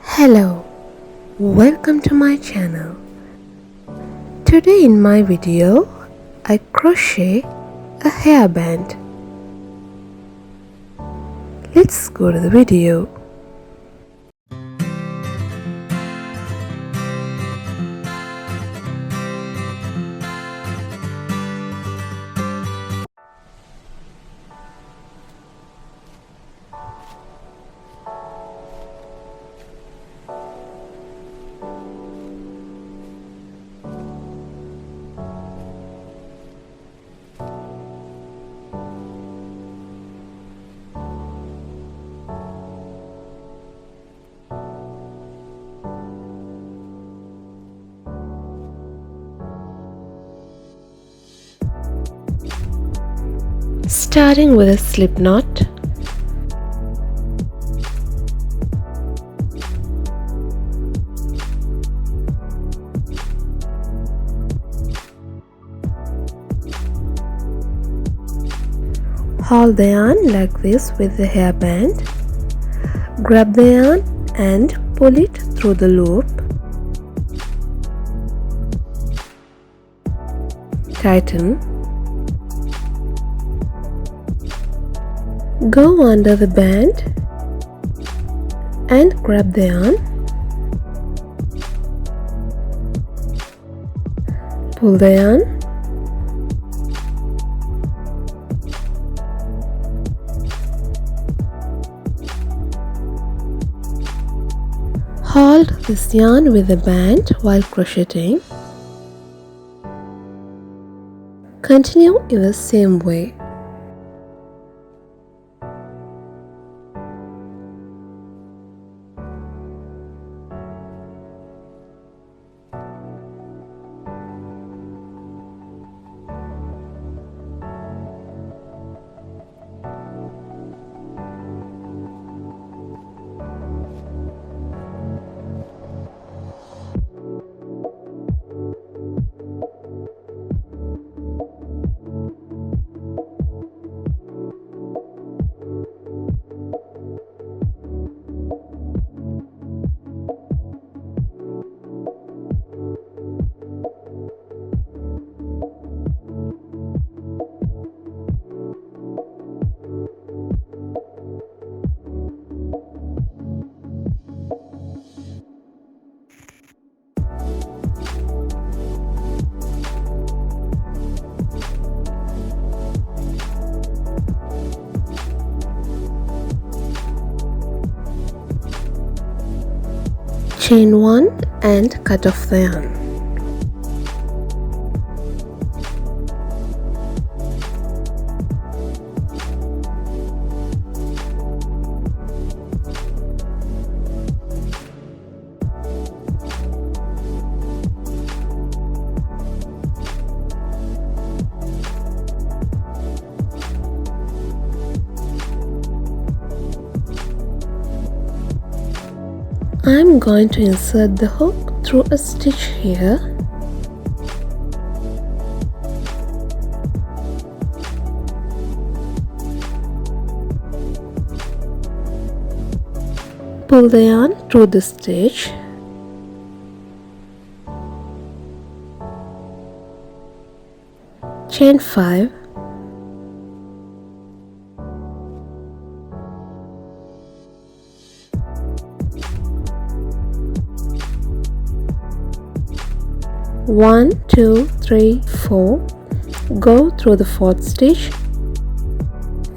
Hello, welcome to my channel. Today in my video, I crochet a hairband. Let's go to the video. Starting with a slip knot, hold the yarn like this with the hairband, grab the yarn and pull it through the loop, tighten, go under the band and grab the yarn, pull the yarn, hold this yarn with the band while crocheting. Continue in the same way. Chain 1 and cut off the yarn. I'm going to insert the hook through a stitch here. Pull the yarn through the stitch. Chain 5. One, two, three, 4. Go through the 4th stitch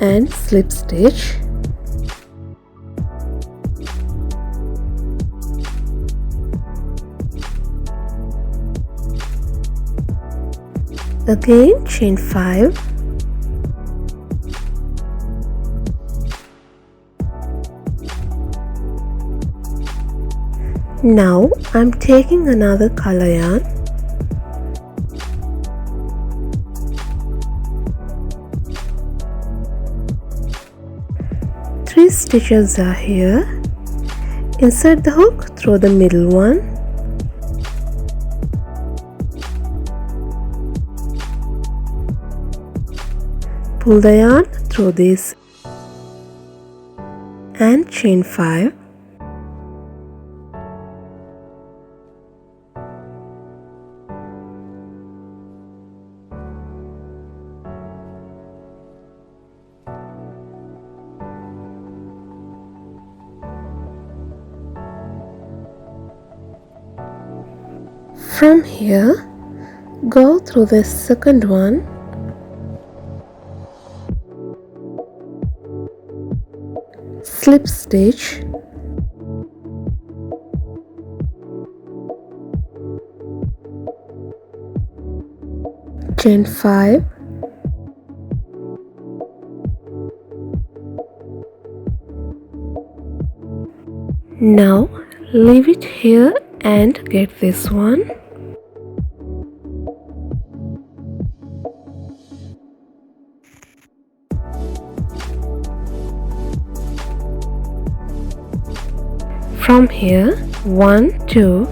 and slip stitch. Again chain 5. Now I'm taking another color yarn. Three stitches are here. Insert the hook through the middle one. Pull the yarn through this. and chain 5. From here, go through the second one, slip stitch, chain 5, now leave it here and get this one. From here, 1, 2,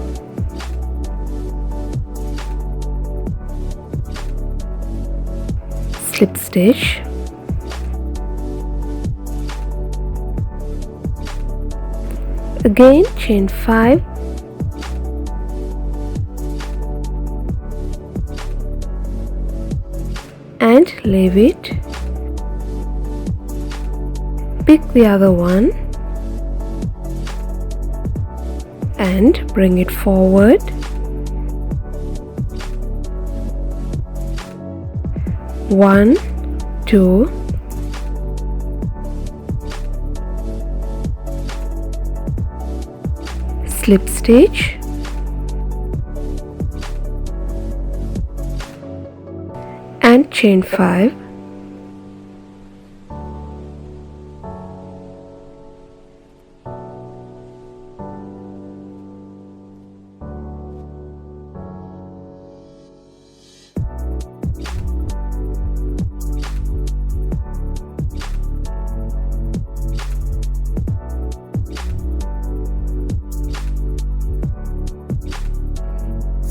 slip stitch, again chain 5, and leave it. Pick the other one and bring it forward. One, two, slip stitch, and chain 5.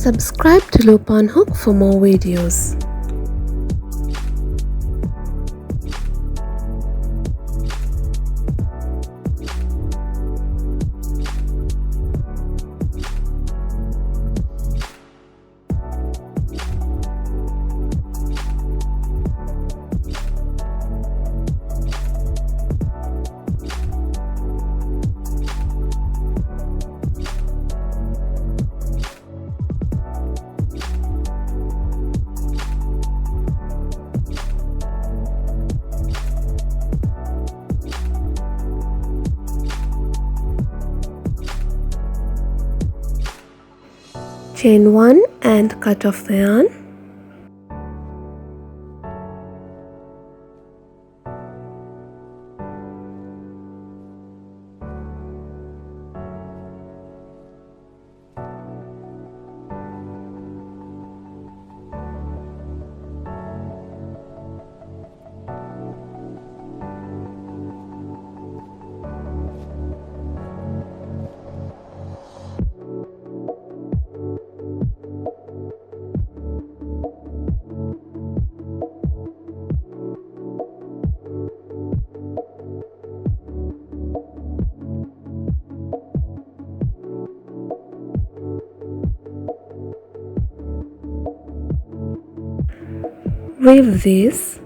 Subscribe to Loop on Hook for more videos. Chain 1 and cut off the yarn. Weave this.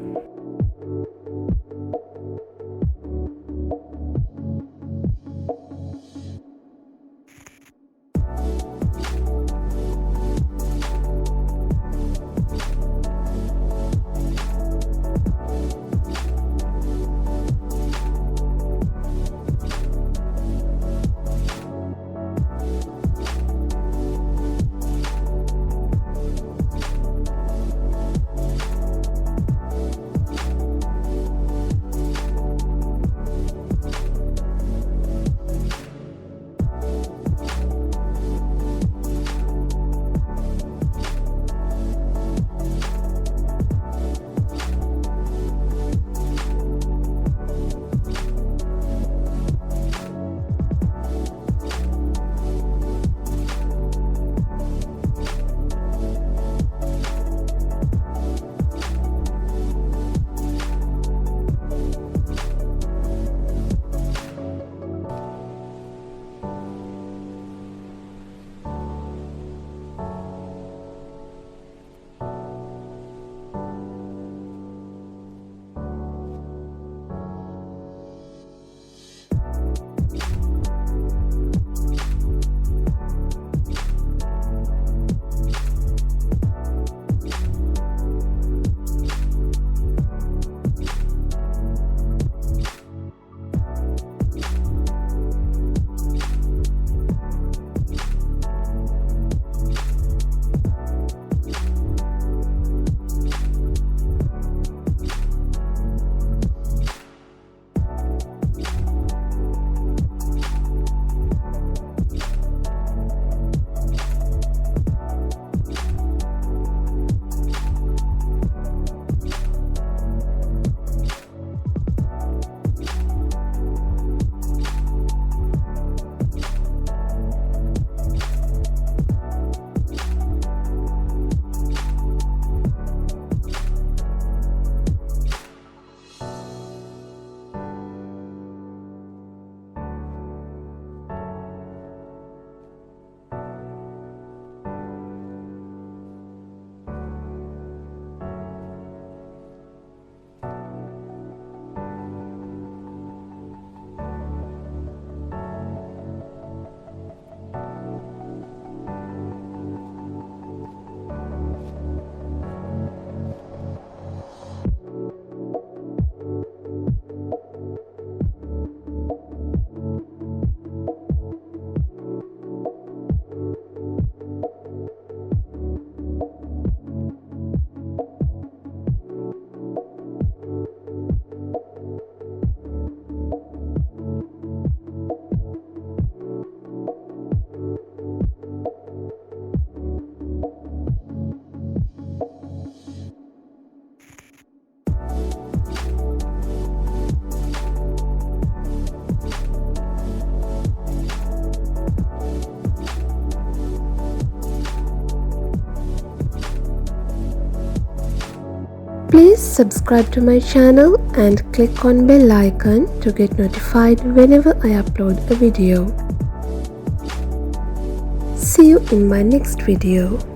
subscribe to my channel and click on bell icon to get notified whenever I upload a video. See you in my next video.